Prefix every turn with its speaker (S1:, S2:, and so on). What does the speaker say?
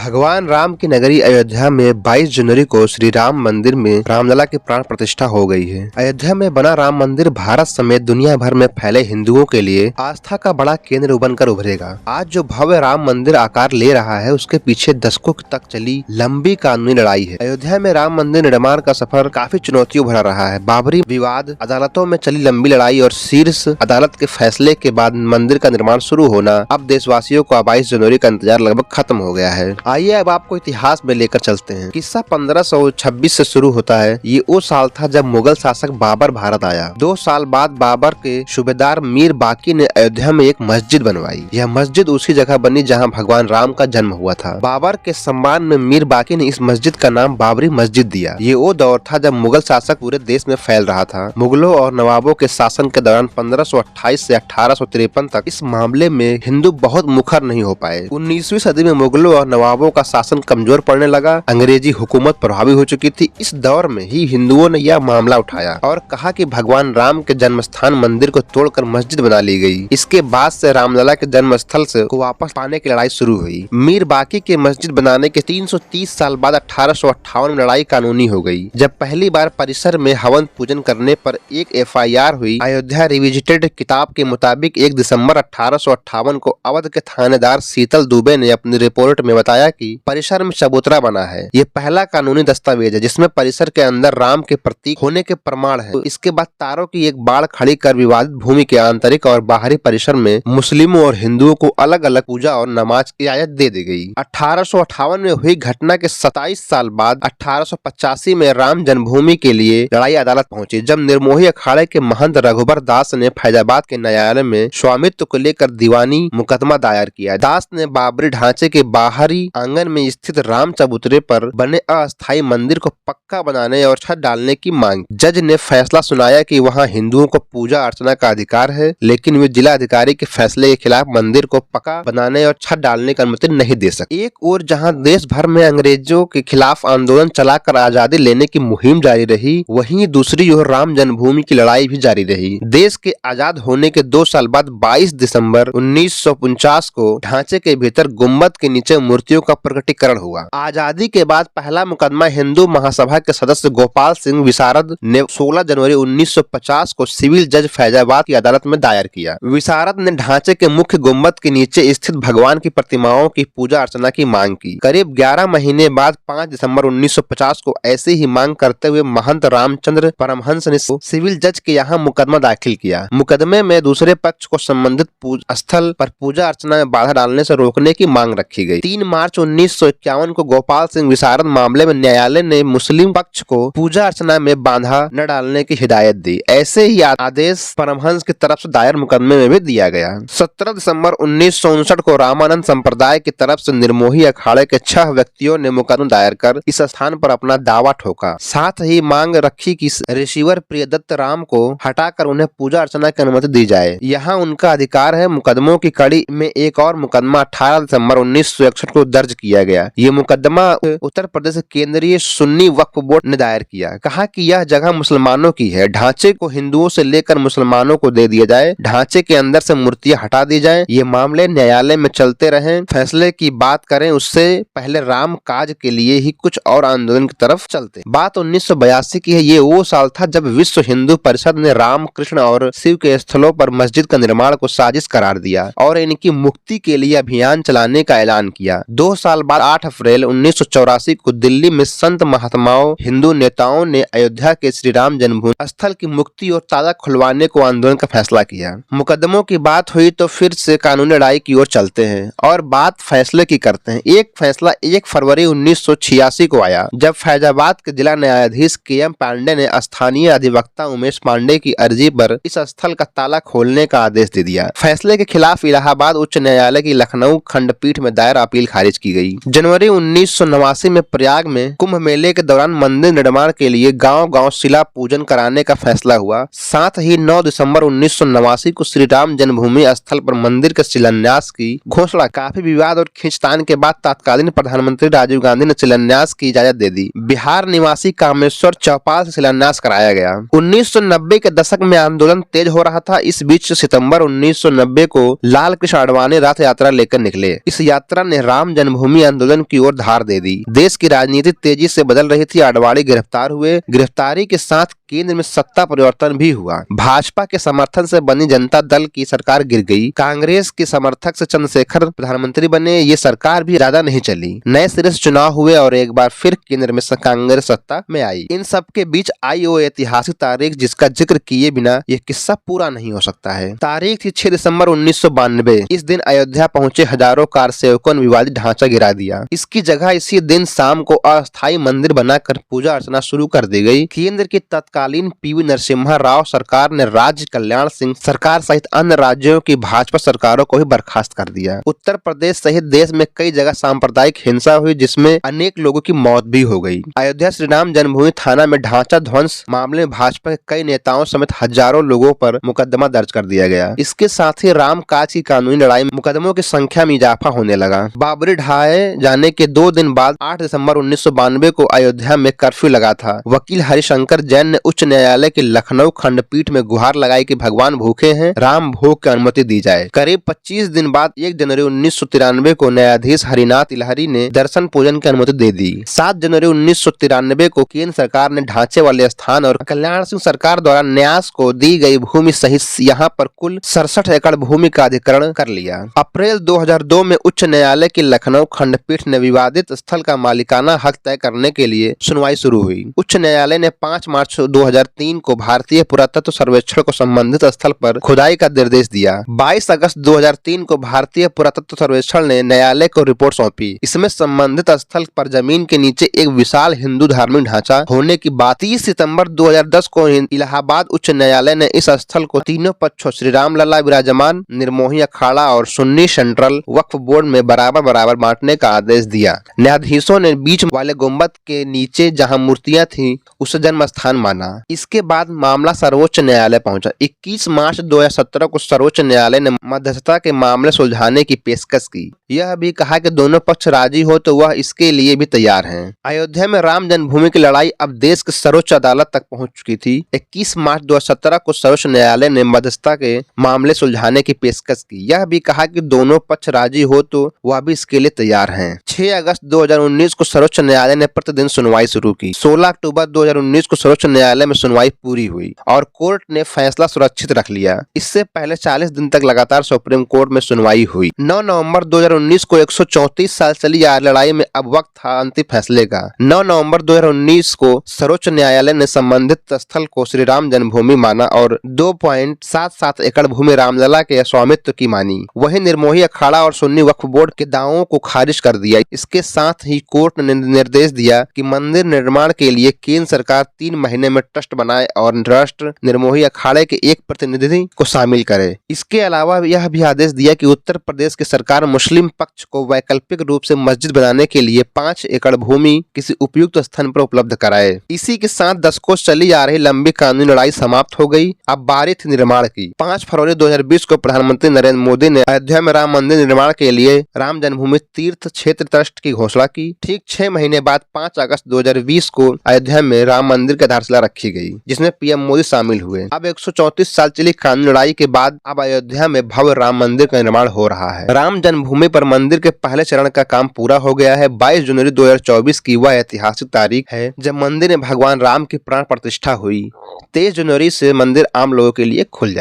S1: भगवान राम की नगरी अयोध्या में 22 जनवरी को श्री राम मंदिर में रामलला की प्राण प्रतिष्ठा हो गई है। अयोध्या में बना राम मंदिर भारत समेत दुनिया भर में फैले हिंदुओं के लिए आस्था का बड़ा केंद्र बनकर उभरेगा। आज जो भव्य राम मंदिर आकार ले रहा है, उसके पीछे दशकों तक चली लंबी कानूनी लड़ाई है। अयोध्या में राम मंदिर निर्माण का सफर काफी चुनौतियों भरा रहा है। बाबरी विवाद, अदालतों में चली लंबी लड़ाई और शीर्ष अदालत के फैसले के बाद मंदिर का निर्माण शुरू होना, अब देशवासियों को 22 जनवरी का इंतजार लगभग खत्म हो गया है। आइए अब आपको इतिहास में लेकर चलते हैं। किस्सा 1526 से शुरू होता है। ये वो साल था जब मुगल शासक बाबर भारत आया। 2 साल बाद बाबर के सूबेदार मीर बाकी ने अयोध्या में एक मस्जिद बनवाई। यह मस्जिद उसी जगह बनी जहां भगवान राम का जन्म हुआ था। बाबर के सम्मान में मीर बाकी ने इस मस्जिद का नाम बाबरी मस्जिद दिया। ये वो दौर था जब मुगल शासक पूरे देश में फैल रहा था। मुगलों और नवाबों के शासन के दौरान 1528 से 1853 तक इस मामले में हिंदू बहुत मुखर नहीं हो पाए। 19वीं सदी में मुगलों और नवाबों का शासन कमजोर पड़ने लगा। अंग्रेजी हुकूमत प्रभावी हो चुकी थी। इस दौर में ही हिंदुओं ने यह मामला उठाया और कहा कि भगवान राम के जन्म स्थान मंदिर को तोड़कर मस्जिद बना ली गई। इसके बाद से रामलला के जन्म स्थल को वापस पाने की लड़ाई शुरू हुई। मीर बाकी के मस्जिद बनाने के 330 साल बाद 1858 में लड़ाई कानूनी हो गई, जब पहली बार परिसर में हवन पूजन करने पर एक FIR हुई। अयोध्या रिविजिटेड किताब के मुताबिक 1 दिसंबर 1858 को अवध के थानेदार शीतल दुबे ने अपनी रिपोर्ट में बताया कि परिसर में चबूतरा बना है। ये पहला कानूनी दस्तावेज है जिसमें परिसर के अंदर राम के प्रतीक होने के प्रमाण है। इसके बाद तारों की एक बाड़ खड़ी कर विवादित भूमि के आंतरिक और बाहरी परिसर में मुस्लिमों और हिंदुओं को अलग अलग पूजा और नमाज की इजाजत दे दी गई। 1858 में हुई घटना के 27 साल बाद 1885 में राम जन्मभूमि के लिए लड़ाई अदालत पहुंची, जब निर्मोही अखाड़े के महंत रघुबर दास ने फैजाबाद के न्यायालय में स्वामित्व को लेकर दीवानी मुकदमा दायर किया। दास ने बाबरी ढांचे के बाहरी आंगन में स्थित राम चबूतरे पर बने अस्थायी मंदिर को पक्का बनाने और छत डालने की मांग। जज ने फैसला सुनाया कि वहां हिंदुओं को पूजा अर्चना का अधिकार है, लेकिन वे जिला अधिकारी के फैसले के खिलाफ मंदिर को पक्का बनाने और छत डालने की अनुमति नहीं दे सकते। एक ओर जहां देश भर में अंग्रेजों के खिलाफ आंदोलन चलाकर आजादी लेने की मुहिम जारी रही, वहीं दूसरी ओर राम जन्मभूमि की लड़ाई भी जारी रही। देश के आजाद होने के 2 साल बाद 22 दिसंबर 1949 को ढांचे के भीतर गुम्बद के नीचे मूर्तियों का प्रकटीकरण हुआ। आजादी के बाद पहला मुकदमा हिंदू महासभा के सदस्य गोपाल सिंह विशारद ने 16 जनवरी 1950 को सिविल जज फैजाबाद की अदालत में दायर किया। विशारद ने ढांचे के मुख्य गुम्बद के नीचे स्थित भगवान की प्रतिमाओं की पूजा अर्चना की मांग की। करीब 11 महीने बाद 5 दिसंबर 1950 को ऐसे ही मांग करते हुए महंत रामचंद्र परमहंस ने सिविल जज के यहाँ मुकदमा दाखिल किया। मुकदमे में दूसरे पक्ष को संबंधित स्थल पर पूजा अर्चना में बाधा डालने से रोकने की मांग रखी गई। 3 मार्च 1951 को गोपाल सिंह विशारद मामले में न्यायालय ने मुस्लिम पक्ष को पूजा अर्चना में बाधा न डालने की हिदायत दी। ऐसे ही आदेश परमहंस की तरफ से दायर मुकदमे में भी दिया गया। 17 दिसंबर 1959 को रामानंद संप्रदाय की तरफ से निर्मोही अखाड़े के 6 व्यक्तियों ने मुकदमा दायर कर इस स्थान पर अपना दावा ठोका। साथ ही मांग रखी कि रिसीवर प्रियदत्त राम को हटाकर उन्हें पूजा अर्चना की अनुमति दी जाए। यहाँ उनका अधिकार है। मुकदमों की कड़ी में एक और मुकदमा 18 दिसंबर 1961 को दर्ज किया गया। ये मुकदमा उत्तर प्रदेश केंद्रीय सुन्नी वक्फ बोर्ड ने दायर किया। कहा कि यह जगह मुसलमानों की है, ढांचे को हिंदुओं से लेकर मुसलमानों को दे दिया जाए, ढांचे के अंदर से मूर्तियां हटा दी जाएं। ये मामले न्यायालय में चलते रहे। फैसले की बात करें उससे पहले राम काज के लिए ही कुछ और आंदोलन की तरफ चलते। बात 1982 की है। ये वो साल था जब विश्व हिंदू परिषद ने राम, कृष्ण और शिव के स्थलों पर मस्जिद का निर्माण को साजिश करार दिया और इनकी मुक्ति के लिए अभियान चलाने का ऐलान किया। 2 साल बाद 8 अप्रैल 1984 को दिल्ली में संत महात्माओं, हिंदू नेताओं ने अयोध्या के श्री राम जन्मभूमि स्थल की मुक्ति और ताला खुलवाने को आंदोलन का फैसला किया। मुकदमों की बात हुई तो फिर से कानूनी लड़ाई की ओर चलते हैं और बात फैसले की करते हैं। एक फैसला 1 फरवरी 1986 को आया, जब फैजाबाद के जिला न्यायाधीश KM पांडे ने स्थानीय अधिवक्ता उमेश पांडे की अर्जी पर इस स्थल का ताला खोलने का आदेश दे दिया। फैसले के खिलाफ इलाहाबाद उच्च न्यायालय की लखनऊ खंडपीठ में दायर अपील खारिज की गई। जनवरी 1989 में प्रयाग में कुंभ मेले के दौरान मंदिर निर्माण के लिए गांव-गांव शिला पूजन कराने का फैसला हुआ। साथ ही 9 दिसंबर 1989 को श्री राम जन्मभूमि स्थल पर मंदिर के शिलान्यास की घोषणा। काफी विवाद और खींचतान के बाद तत्कालीन प्रधानमंत्री राजीव गांधी ने शिलान्यास की इजाजत दे दी। बिहार निवासी कामेश्वर चौपाल से शिलान्यास कराया गया। 1990 के दशक में आंदोलन तेज हो रहा था। इस बीच सितंबर 1990 को लाल कृष्ण आडवाणी रथ यात्रा लेकर निकले। इस यात्रा ने राम जन्म जन्मभूमि आंदोलन की ओर धार दे दी। देश की राजनीति तेजी से बदल रही थी। आडवाणी गिरफ्तार हुए। गिरफ्तारी के साथ केंद्र में सत्ता परिवर्तन भी हुआ। भाजपा के समर्थन से बनी जनता दल की सरकार गिर गई। कांग्रेस के समर्थक से चंद्रशेखर प्रधानमंत्री बने। ये सरकार भी ज्यादा नहीं चली। नए सिरे से चुनाव हुए और एक बार फिर केंद्र में कांग्रेस सत्ता में आई। इन सब के बीच आई वो ऐतिहासिक तारीख जिसका जिक्र किए बिना ये किस्सा पूरा नहीं हो सकता है। तारीख थी 6 दिसंबर 1992। इस दिन अयोध्या पहुंचे हजारों कार सेवकों ने विवादित ढांचा गिरा दिया। इसकी जगह इसी दिन शाम को अस्थायी मंदिर बनाकर पूजा अर्चना शुरू कर दी गई। केंद्र की तत्कालीन पीवी नरसिम्हा राव सरकार ने राज्य कल्याण सिंह सरकार सहित अन्य राज्यों की भाजपा सरकारों को भी बर्खास्त कर दिया। उत्तर प्रदेश सहित देश में कई जगह सांप्रदायिक हिंसा हुई जिसमें अनेक लोगों की मौत भी हो गई। अयोध्या श्री राम जन्मभूमि थाना में ढांचा ध्वंस मामले में भाजपा के कई नेताओं समेत हजारों लोगों पर मुकदमा दर्ज कर दिया गया। इसके साथ ही राम काज की कानूनी लड़ाई मुकदमों की संख्या में इजाफा होने लगा। बाबरी ढाए जाने के 2 दिन बाद 8 दिसंबर 1992 को अयोध्या में कर्फ्यू लगा था। वकील हरिशंकर जैन ने उच्च न्यायालय की लखनऊ खंडपीठ में गुहार लगाई कि भगवान भूखे हैं, राम भोग की अनुमति दी जाए। करीब 25 दिन बाद 1 जनवरी 1993 को न्यायाधीश हरिनाथ इलहरी ने दर्शन पूजन की अनुमति दे दी। 7 जनवरी 1993 को केंद्र सरकार ने ढांचे वाले स्थान और कल्याण सिंह सरकार द्वारा न्यास को दी गई भूमि सहित यहाँ पर कुल 67 एकड़ भूमि का अधिग्रहण कर लिया। अप्रैल 2002 में उच्च न्यायालय की लखनऊ खंडपीठ ने विवादित स्थल का मालिकाना हक तय करने के लिए सुनवाई शुरू हुई। उच्च न्यायालय ने 5 मार्च 2003 को भारतीय पुरातत्व सर्वेक्षण को संबंधित स्थल पर खुदाई का निर्देश दिया। 22 अगस्त 2003 को भारतीय पुरातत्व सर्वेक्षण ने न्यायालय को रिपोर्ट सौंपी। इसमें संबंधित स्थल पर जमीन के नीचे एक विशाल हिंदू धार्मिक ढांचा होने की बात। 30 सितंबर 2010 को इलाहाबाद उच्च न्यायालय ने इस स्थल को तीनों पक्षों श्री राम लला विराजमान, निर्मोही अखाड़ा और सुन्नी सेंट्रल वक्फ बोर्ड में बराबर बराबर बांटने का आदेश दिया। न्यायाधीशों ने बीच वाले गुंबद के नीचे जहां मूर्तियां थीं उसे जन्म स्थान माना। इसके बाद मामला सर्वोच्च न्यायालय पहुंचा। 21 मार्च 2017 को सर्वोच्च न्यायालय ने मध्यस्थता के मामले सुलझाने की पेशकश की। यह भी कहा कि दोनों पक्ष राजी हो तो वह इसके लिए भी तैयार हैं। अयोध्या में राम जन्मभूमि की लड़ाई अब देश के सर्वोच्च अदालत तक पहुंच चुकी थी। 21 मार्च 2017 को सर्वोच्च न्यायालय ने मध्यस्थता के मामले सुलझाने की पेशकश की। यह भी कहा कि दोनों पक्ष राजी हो तो वह भी इसके लिए तैयार हैं। 6 अगस्त 2019 को सर्वोच्च न्यायालय ने प्रतिदिन सुनवाई शुरू की। 16 अक्टूबर 2019 को सर्वोच्च न्यायालय में सुनवाई पूरी हुई और कोर्ट ने फैसला सुरक्षित रख लिया। इससे पहले 40 दिन तक लगातार सुप्रीम कोर्ट में सुनवाई हुई। 9 नवंबर 2019 को 134 साल चली आ लड़ाई में अब वक्त था अंतिम फैसले का। 9 नवंबर 2019 को सर्वोच्च न्यायालय ने संबंधित स्थल को श्री राम जन्मभूमि माना और 2.77 एकड़ भूमि रामलला के स्वामित्व की मानी। वहीं निर्मोही अखाड़ा और सुन्नी वक्फ बोर्ड के दावों को खारिज कर दिया। इसके साथ ही कोर्ट ने निर्देश दिया कि मंदिर निर्माण के लिए केंद्र सरकार 3 महीने में ट्रस्ट बनाए और ट्रस्ट निर्मोही अखाड़े के एक प्रतिनिधि को शामिल करे। इसके अलावा यह भी आदेश दिया कि उत्तर प्रदेश की सरकार मुस्लिम पक्ष को वैकल्पिक रूप से मस्जिद बनाने के लिए 5 एकड़ भूमि किसी उपयुक्त स्थान पर उपलब्ध कराए। इसी के साथ दशकों चली आ रही लंबी कानूनी लड़ाई समाप्त हो गई। अब बारी थी निर्माण की। 5 फरवरी 2020 को प्रधानमंत्री नरेंद्र मोदी ने अयोध्या में राम मंदिर निर्माण के लिए राम जन्मभूमि तीर्थ क्षेत्र ट्रस्ट की घोषणा की। ठीक 6 महीने बाद 5 अगस्त 2020 को अयोध्या में राम मंदिर की आधारशिला रखी गई, जिसमें पीएम मोदी शामिल हुए। अब 134 साल चली कानूनी लड़ाई के बाद अब अयोध्या में भव्य राम मंदिर का निर्माण हो रहा है। राम जन्मभूमि पर मंदिर के पहले चरण का काम पूरा हो गया है। 22 जनवरी 2024 की वह ऐतिहासिक तारीख है जब मंदिर में भगवान राम की प्राण प्रतिष्ठा हुई। 23 जनवरी से मंदिर आम लोगों के लिए खुल जाए।